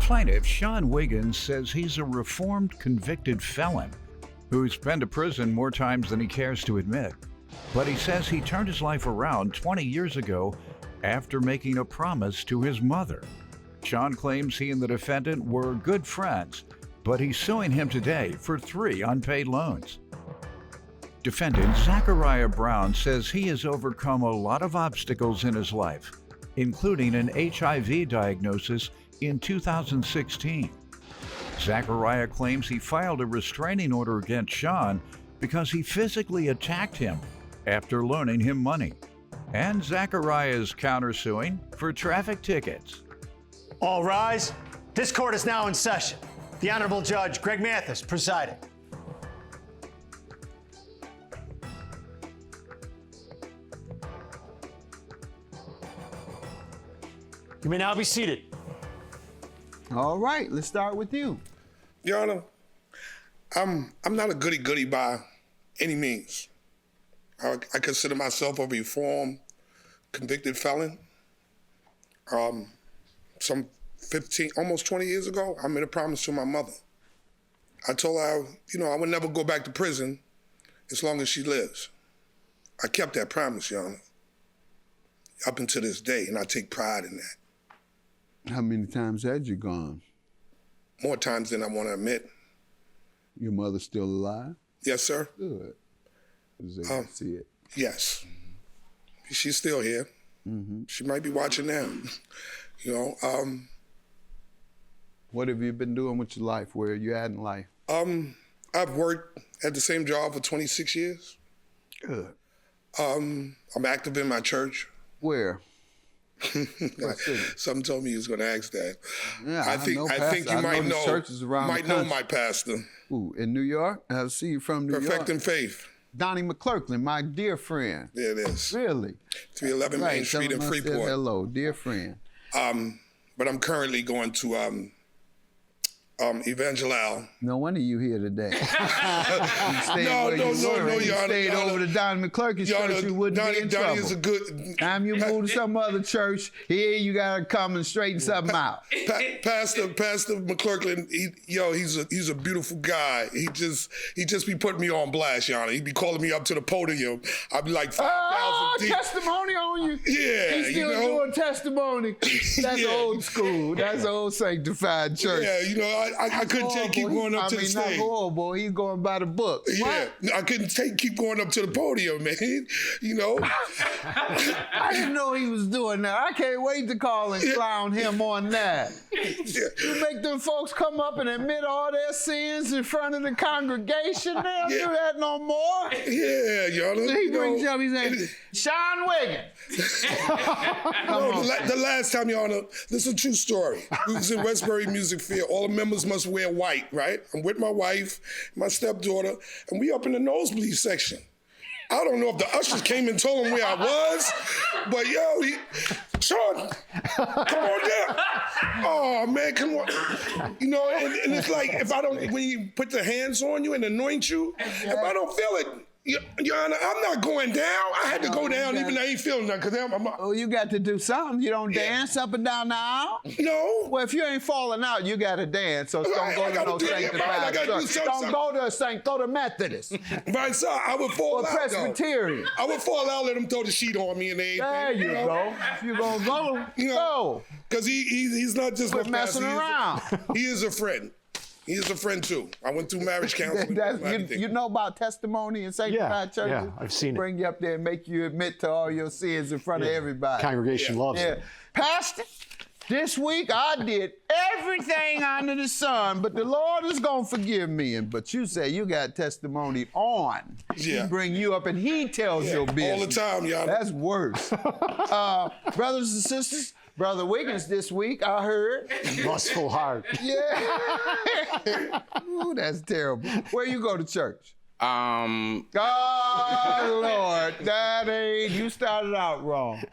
Plaintiff Sean Wiggins says he's a reformed convicted felon who's been to prison more times than he cares to admit. But he says he turned his life around 20 years ago after making a promise to his mother. Sean claims he and the defendant were good friends, but he's suing him today for 3 unpaid loans. Defendant Zachariah Brown says he has overcome a lot of obstacles in his life, including an HIV diagnosis in 2016. Zachariah claims he filed a restraining order against Sean because he physically attacked him after loaning him money. And Zachariah is countersuing for traffic tickets. All rise. This court is now in session. The Honorable Judge Greg Mathis presiding. You may now be seated. All right, let's start with you. Your Honor, I'm not a goody-goody by any means. I consider myself a reformed convicted felon. Some 15, almost 20 years ago, I made a promise to my mother. I told her, I would never go back to prison as long as she lives. I kept that promise, Your Honor, up until this day, and I take pride in that. How many times had you gone? More times than I want to admit. Your mother's still alive? Yes, sir. Good. I see it. Yes. She's still here. Mm-hmm. She might be watching now. What have you been doing with your life? Where are you at in life? I've worked at the same job for 26 years. Good. I'm active in my church. Where? Something told me you was going to ask that. Yeah, I think you might know. Churches around might know my pastor. Ooh, in New York? I see you from New York. Perfecting Faith. Donnie McClurkin, my dear friend. There it is. Really? 311 Main Street in Freeport. Hello, dear friend. But I'm currently going to Evangelal. No wonder you here today. No, Your Honor. You stayed over to Donnie McClurkin's church, you wouldn't be in trouble. Donnie is a good... Time you move to some other church, here you gotta come and straighten something out. Pastor McClurkin, he's a beautiful guy. He just be putting me on blast, Your Honor. He be calling me up to the podium. I'd be like 5,000 deep. Testimony on you? Yeah, He's still doing testimony. That's old school. That's old sanctified church. Yeah, I couldn't keep going up to the stage. Not horrible. He's going by the book. Yeah, what? I couldn't keep going up to the podium, man. I didn't know he was doing that. I can't wait to call and clown him on that. You make them folks come up and admit all their sins in front of the congregation. They don't do that no more. Yeah, Your Honor. He brings up, he's like, Sean Wiggins. The last time, Your Honor, this is a true story. We was in Westbury Music Fair. All the members must wear white, right? I'm with my wife, my stepdaughter, and we up in the nosebleed section. I don't know if the ushers came and told him where I was, but Sean, come on down. Oh man, come on. And it's like when you put the hands on you and anoint you, if I don't feel it, Your Honor, I'm not going down. I had to go down even though I ain't feeling nothing. Oh, you got to do something. You don't dance up and down the aisle? No. Well, if you ain't falling out, you got to dance. So don't go to no sanctified church. Don't go to go to Methodist. Right, sir. I would fall out, Presbyterian. I would fall out, let him throw the sheet on me and everything. There you go. If you're going to go, go. Because he's not just Quit messing around. He is a friend. He is a friend too. I went through marriage counseling. You know about testimony in sanctified churches? Yeah, I've seen it. Bring you up there and make you admit to all your sins in front of everybody. Congregation loves it. Pastor, this week I did everything under the sun, but the Lord is going to forgive me. But you say you got testimony on. Yeah. He bring you up and he tells your business. All the time, y'all. That's worse. Brothers and sisters, Brother Wiggins this week, I heard. Lustful heart. Yeah. Ooh, that's terrible. Where you go to church? Oh, Lord, you started out wrong.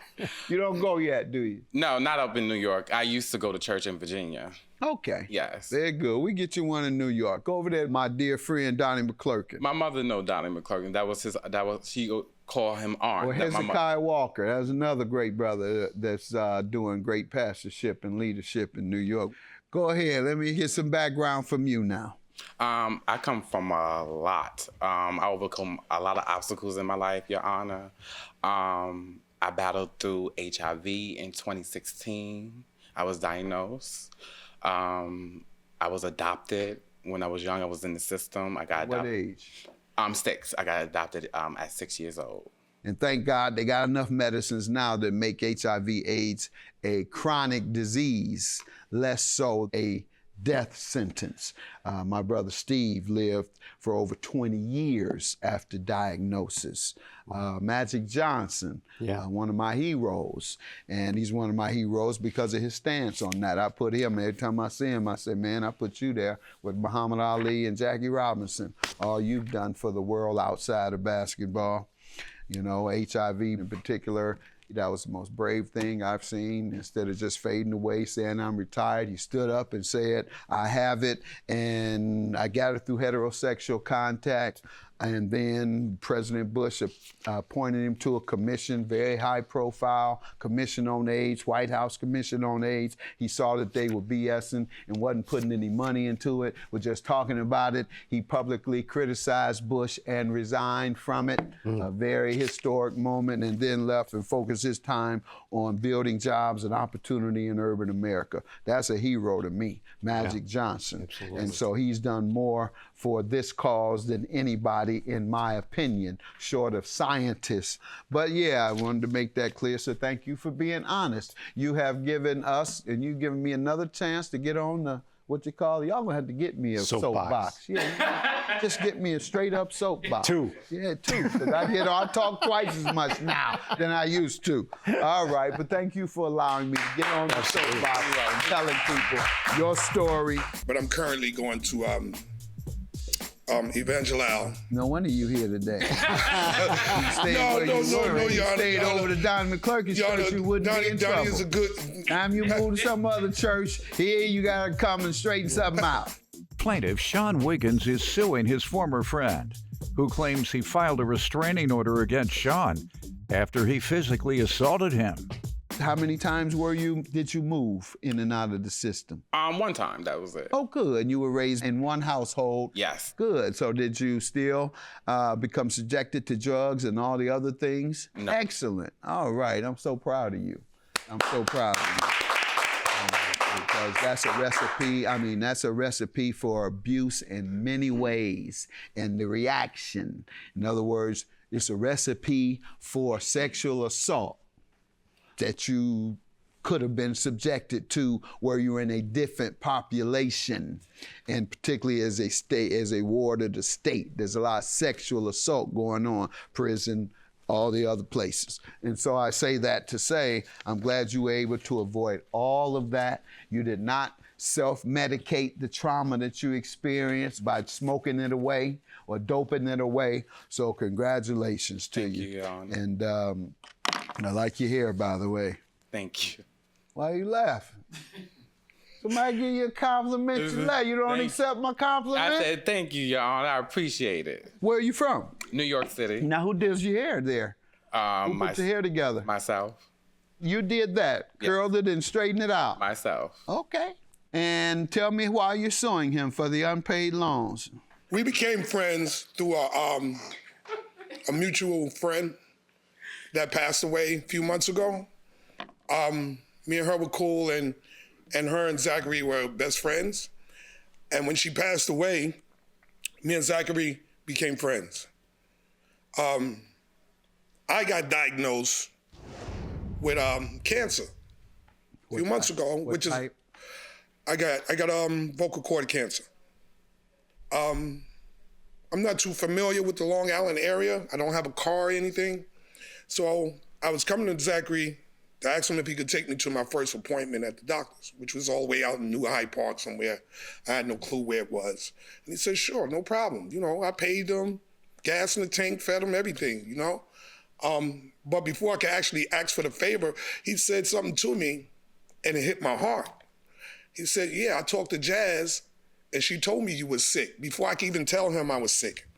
You don't go yet, do you? No, not up in New York. I used to go to church in Virginia. Okay. Yes. Very good. We get you one in New York. Go over there, my dear friend, Donnie McClurkin. My mother know Donnie McClurkin. She called him Aunt. Or Hezekiah Walker. That's another great brother that's doing great pastorship and leadership in New York. Go ahead. Let me hear some background from you now. I come from a lot. I overcome a lot of obstacles in my life, Your Honor. I battled through HIV in 2016. I was diagnosed. I was adopted when I was young. I was in the system. I got adopted. What age? 6. I got adopted at 6 years old. And thank God they got enough medicines now that make HIV/AIDS a chronic disease, less so a death sentence. My brother Steve lived for over 20 years after diagnosis. Magic Johnson, one of my heroes. And he's one of my heroes because of his stance on that. I put him, every time I see him, I say, man, I put you there with Muhammad Ali and Jackie Robinson. All you've done for the world outside of basketball. You know, HIV in particular, that was the most brave thing I've seen. Instead of just fading away, saying I'm retired, he stood up and said, I have it, and I got it through heterosexual contact. And then President Bush appointed him to a commission, very high profile, Commission on AIDS, White House Commission on AIDS. He saw that they were BSing and wasn't putting any money into it, was just talking about it. He publicly criticized Bush and resigned from it, a very historic moment, and then left and focused his time on building jobs and opportunity in urban America. That's a hero to me, Magic Johnson. Absolutely. And so he's done more for this cause than anybody, in my opinion, short of scientists. But yeah, I wanted to make that clear, so thank you for being honest. You have given us, and you've given me another chance to get on the, what you call, y'all gonna have to get me a soapbox. Yeah, just get me a straight up soapbox. 2. Yeah, 2, because I talk twice as much now than I used to. All right, but thank you for allowing me to get on the soapbox and telling people your story. But I'm currently going to Evangel. No wonder you here today. No, you Your stayed Honor. over to Donnie McClurkin's church, you wouldn't be in trouble. Donnie is a good... Time you move to some other church, here you gotta come and straighten something out. Plaintiff Sean Wiggins is suing his former friend, who claims he filed a restraining order against Sean after he physically assaulted him. How many times did you move in and out of the system? One time, that was it. Oh, good. And you were raised in one household? Yes. Good. So did you still become subjected to drugs and all the other things? No. Excellent. All right. I'm so proud of you. I'm so proud of you. Because that's a recipe for abuse in many ways. And the reaction, in other words, it's a recipe for sexual assault that you could have been subjected to where you're in a different population, and particularly as a state, as a ward of the state. There's a lot of sexual assault going on, prison, all the other places. And so I say that to say, I'm glad you were able to avoid all of that. You did not self-medicate the trauma that you experienced by smoking it away or doping it away. So congratulations to you. Thank you, Your Honor. And I like your hair, by the way. Thank you. Why are you laughing? Somebody give you a compliment, you laugh. You don't accept my compliment? I said thank you, Your Honor. I appreciate it. Where are you from? New York City. Now, who does your hair there? Who put your hair together? Myself. You did that? Yes. Curled it and straightened it out? Myself. Okay. And tell me why you're suing him for the unpaid loans. We became friends through a mutual friend that passed away a few months ago. Me and her were cool, and her and Zachary were best friends. And when she passed away, me and Zachary became friends. I got diagnosed with cancer a few months ago, which type? is I got vocal cord cancer. I'm not too familiar with the Long Island area. I don't have a car or anything. So I was coming to Zachary to ask him if he could take me to my first appointment at the doctor's, which was all the way out in New Hyde Park somewhere. I had no clue where it was. And he said, sure, no problem. You know, I paid them, gas in the tank, fed him, everything, you know? But before I could actually ask for the favor, he said something to me and it hit my heart. He said, yeah, I talked to Jazz and she told me you was sick before I could even tell him I was sick,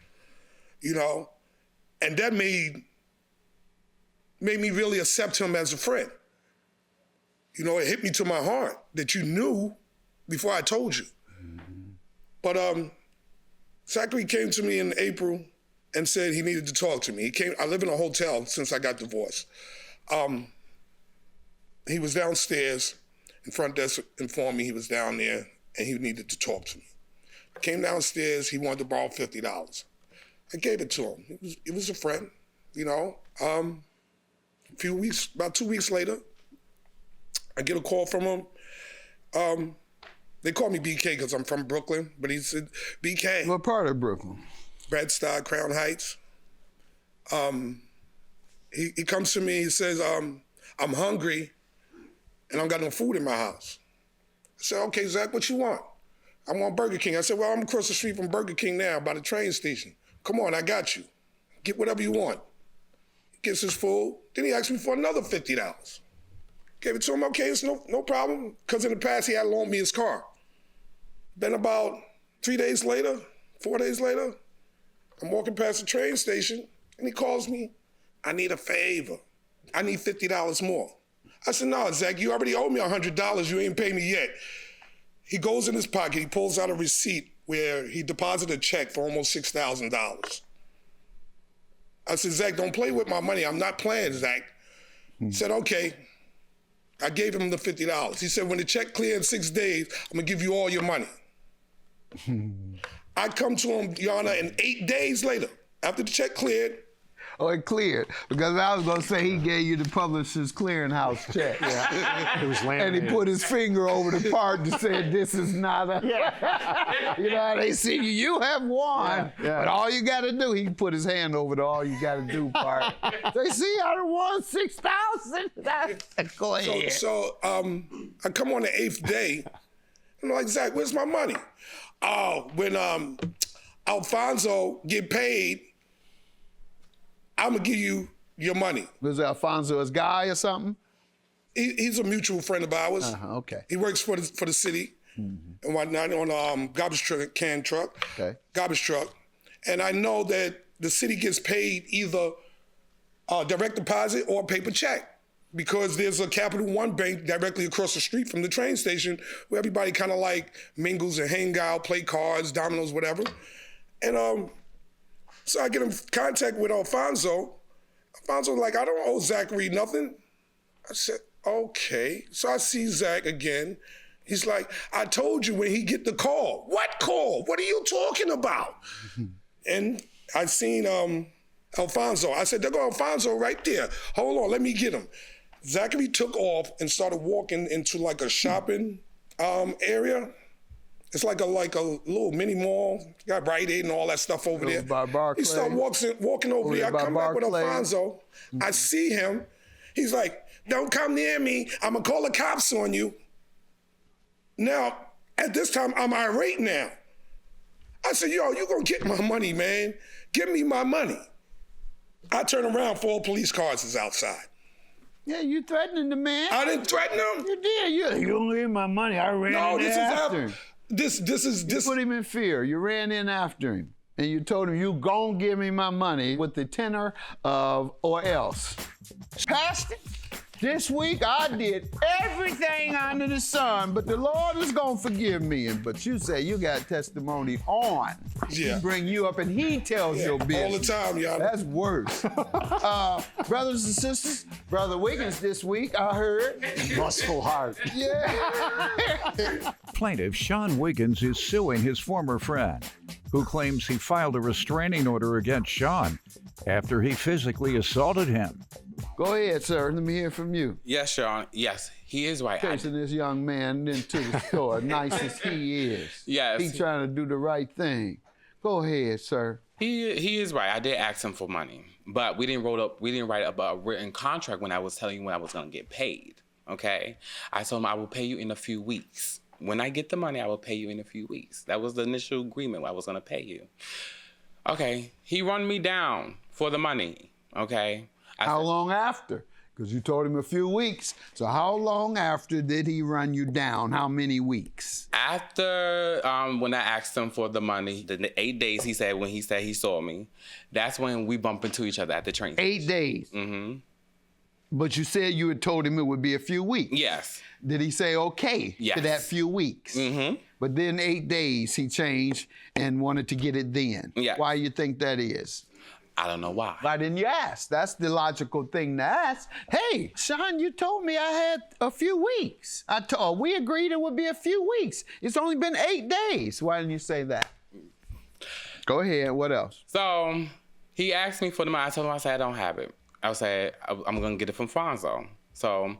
you know? And that made me really accept him as a friend. You know, it hit me to my heart that you knew before I told you. But Zachary came to me in April and said he needed to talk to me. I live in a hotel since I got divorced. He was downstairs, and front desk informed me he was down there and he needed to talk to me. I came downstairs, he wanted to borrow $50. I gave it to him. It was a friend, you know. About 2 weeks later, I get a call from him. They call me BK because I'm from Brooklyn, but he said, BK. What part of Brooklyn? Bed-Stuy, Crown Heights. He comes to me, he says, I'm hungry and I don't got no food in my house. I said, okay, Zach, what you want? I want Burger King. I said, well, I'm across the street from Burger King now by the train station. Come on, I got you. Get whatever you want. He gets his food. Then he asked me for another $50. Gave it to him, okay, it's no problem. Because in the past, he had loaned me his car. Then about 4 days later, I'm walking past the train station and he calls me, I need a favor. I need $50 more. I said, no, Zach, you already owe me $100. You ain't paid me yet. He goes in his pocket, he pulls out a receipt where he deposited a check for almost $6,000. I said, Zach, don't play with my money. I'm not playing, Zach. He said, okay. I gave him the $50. He said, when the check clears in 6 days, I'm gonna give you all your money. I come to him, Your Honor, and 8 days later, after the check cleared. Oh, it cleared. Because I was going to say he gave you the publisher's clearinghouse check. Yeah. It was And he put his finger over the part that said, this is not a... You know how they see you, you have won. Yeah. But all you got to do, he put his hand over the all you got to do part. They see I done won $6,000. Go ahead. So I come on the 8th day, and I'm like, Zach, where's my money? When Alfonso get paid, I'm gonna give you your money. Was Alfonso his guy or something? He's a mutual friend of ours. Okay. He works for the city and whatnot on garbage can truck. Okay. Garbage truck. And I know that the city gets paid either direct deposit or paper check because there's a Capital One bank directly across the street from the train station where everybody kind of like mingles and hang out, play cards, dominoes, whatever. And so I get in contact with Alfonso. Alfonso's like, I don't owe Zachary nothing. I said, okay. So I see Zach again. He's like, I told you when he get the call. What call? What are you talking about? And I seen Alfonso. I said, there go Alfonso right there. Hold on, let me get him. Zachary took off and started walking into like a shopping area. It's like a little mini mall. Got Rite Aid and all that stuff over there. By Barclay. He started walking over there. I come back with Alfonso. I see him. He's like, don't come near me. I'm going to call the cops on you. Now, at this time, I'm irate now. I said, yo, you going to get my money, man. Give me my money. I turn around, 4 police cars is outside. Yeah, you threatening the man. I didn't threaten him. You did. You don't give my money. I ran in after him. This You put him in fear. You ran in after him. And you told him, you gon' give me my money with the tenor of or else. Pastor, this week I did everything under the sun, but the Lord is gonna forgive me. But you say you got testimony on. Yeah. He bring you up and he tells your business. all the time, y'all. That's worse. Brothers and sisters, Brother Wiggins this week, I heard. Lustful heart. Yeah. Plaintiff Sean Wiggins is suing his former friend, who claims he filed a restraining order against Sean after he physically assaulted him. Go ahead, sir. Let me hear from you. Yes, Sean. Yes, he is right. Chasing this young man into the store, nice as he is. Yes. He trying to do the right thing. Go ahead, sir. He is right. I did ask him for money, but we didn't write up a written contract when I was telling you when I was gonna get paid. Okay, I told him I will pay you in a few weeks. When I get the money, I will pay you in a few weeks. That was the initial agreement. I was gonna pay you. Okay, he run me down for the money, okay? How long after? Because you told him a few weeks. So how long after did he run you down? How many weeks? After when I asked him for the money, the 8 days he said when he said he saw me, that's when we bumped into each other at the train station. 8 days? Mm-hmm. But you said you had told him it would be a few weeks. Yes. Did he say okay to that few weeks? Mm-hmm. But then 8 days he changed and wanted to get it then. Yeah. Why you think that is? I don't know why. Why didn't you ask? That's the logical thing to ask. Hey, Sean, you told me I had a few weeks. We agreed it would be a few weeks. It's only been 8 days. Why didn't you say that? Go ahead, what else? So he asked me for the money. I told him, I said, I don't have it. I said, I'm gonna get it from Fonzo. So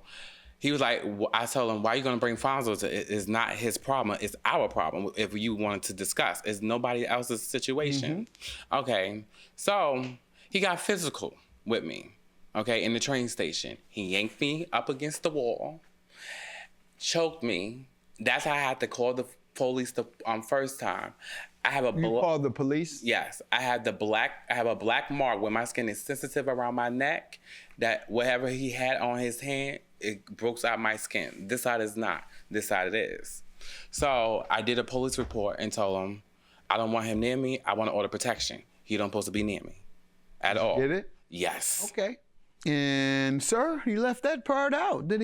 he was like, I told him, why are you gonna bring Fonzo to it? It's not his problem, it's our problem if you wanted to discuss. It's nobody else's situation. Mm-hmm. Okay, so he got physical with me, okay, in the train station. He yanked me up against the wall, choked me. That's how I had to call the police the first time. I have a You called the police? Yes, I have a black mark where my skin is sensitive around my neck, that whatever he had on his hand, it broke out my skin. This side is not, this side it is. So I did a police report and told him, I don't want him near me, I want to order protection. He don't supposed to be near me at all. Did it? Yes. Okay. And sir, you left that part out. That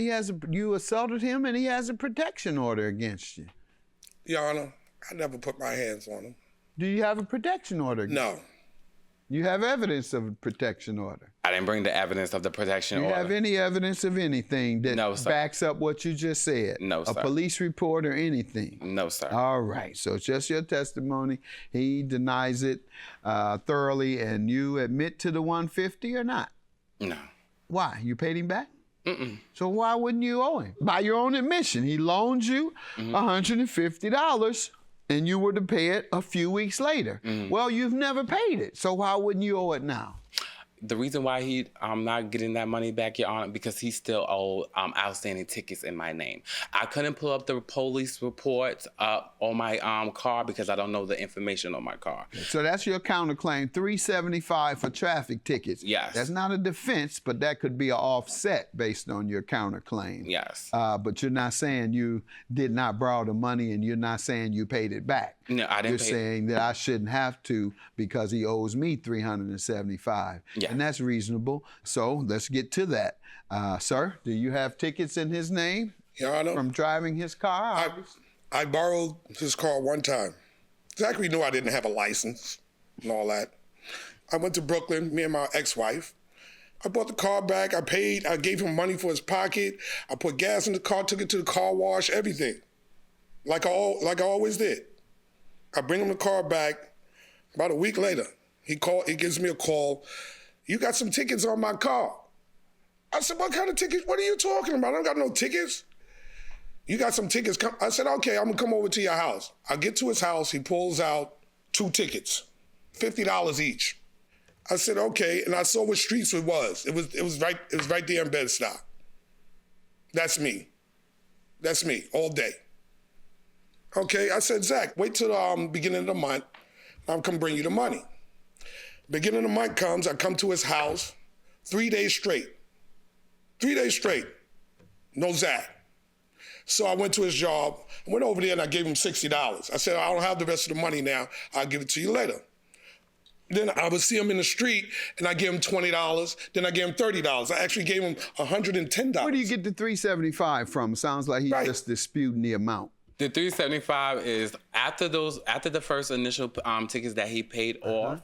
you assaulted him and he has a protection order against you. Your Honor, I never put my hands on him. Do you have a protection order? No. You have evidence of a protection order? I didn't bring the evidence of the protection Do you order. have any evidence of anything that No, sir. backs up what you just said? No, sir. A police report or anything? No, sir. All right, so it's just your testimony. He denies it thoroughly, and you admit to the $150 or not? No. Why? You paid him back? Mm-mm. So why wouldn't you owe him? By your own admission, he loaned you $150 and you were to pay it a few weeks later. Well, you've never paid it, so why wouldn't you owe it now? The reason why I'm not getting that money back, Your Honor, because he still owed outstanding tickets in my name. I couldn't pull up the police reports on my car because I don't know the information on my car. So that's your counterclaim, $375 for traffic tickets. Yes. That's not a defense, but that could be an offset based on your counterclaim. Yes. But you're not saying you did not borrow the money, and you're not saying you paid it back. No, I didn't You're pay saying that I shouldn't have to because he owes me $375. Yeah. And that's reasonable. So let's get to that. Sir, do you have tickets in his name Your Honor, from driving his car? I borrowed his car one time. Zachary knew I didn't have a license and all that. I went to Brooklyn, me and my ex-wife. I bought the car back, I paid, I gave him money for his pocket, I put gas in the car, took it to the car wash, everything. Like I always did. I bring him the car back. About a week later, he gives me a call. You got some tickets on my car. I said, what kind of tickets? What are you talking about? I don't got no tickets. You got some tickets. I said, okay, I'm gonna come over to your house. I get to his house, he pulls out 2 tickets, $50 each. I said, okay, and I saw what streets it was. It was right there in Bed-Stuy. That's me. That's me, all day. Okay, I said, Zach, wait till the beginning of the month. I'll come bring you the money. Beginning of the month comes, I come to his house, 3 days straight. 3 days straight, no Zach. So I went to his job, I went over there and I gave him $60. I said, I don't have the rest of the money now, I'll give it to you later. Then I would see him in the street and I gave him $20, then I gave him $30. I actually gave him $110. Where do you get the $375 from? Sounds like he's just disputing the amount. The $375 is after the first initial tickets that he paid off.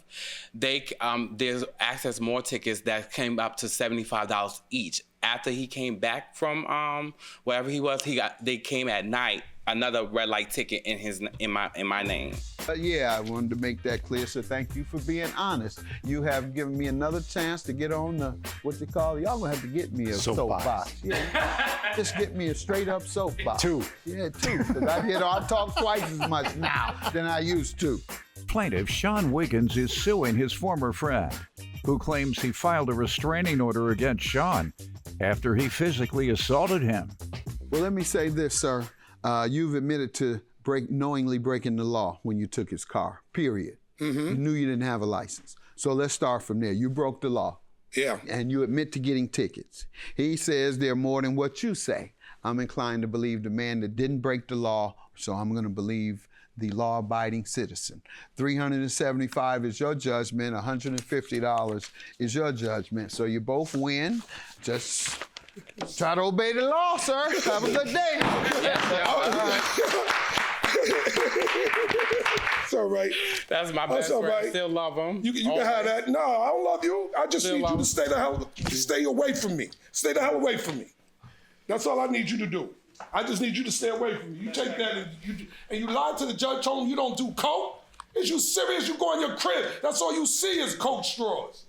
There's access more tickets that came up to $75 each. After he came back from wherever he was, they came at night. Another red light ticket in my name. Yeah, I wanted to make that clear, so thank you for being honest. You have given me another chance to get on the, what they call, y'all gonna have to get me a soapbox. Yeah, just get me a straight up soapbox. 2. Yeah, 2, because I talk twice as much now than I used to. Plaintiff Sean Wiggins is suing his former friend, who claims he filed a restraining order against Sean after he physically assaulted him. Well, let me say this, sir. You've admitted to knowingly breaking the law when you took his car, period. You knew you didn't have a license. So let's start from there. You broke the law. Yeah. And you admit to getting tickets. He says they're more than what you say. I'm inclined to believe the man that didn't break the law, so I'm going to believe the law-abiding citizen. $375 is your judgment, $150 is your judgment. So you both win. Just try to obey the law, sir. Have a good day. It's all right. That's my best friend. I still love him. You can have that. No, I don't love you. I just need you to stay away from me. Stay the hell away from me. That's all I need you to do. I just need you to stay away from me. You take that and you lied to the judge, told him you don't do coke. Is you serious? You go in your crib. That's all you see is coke straws.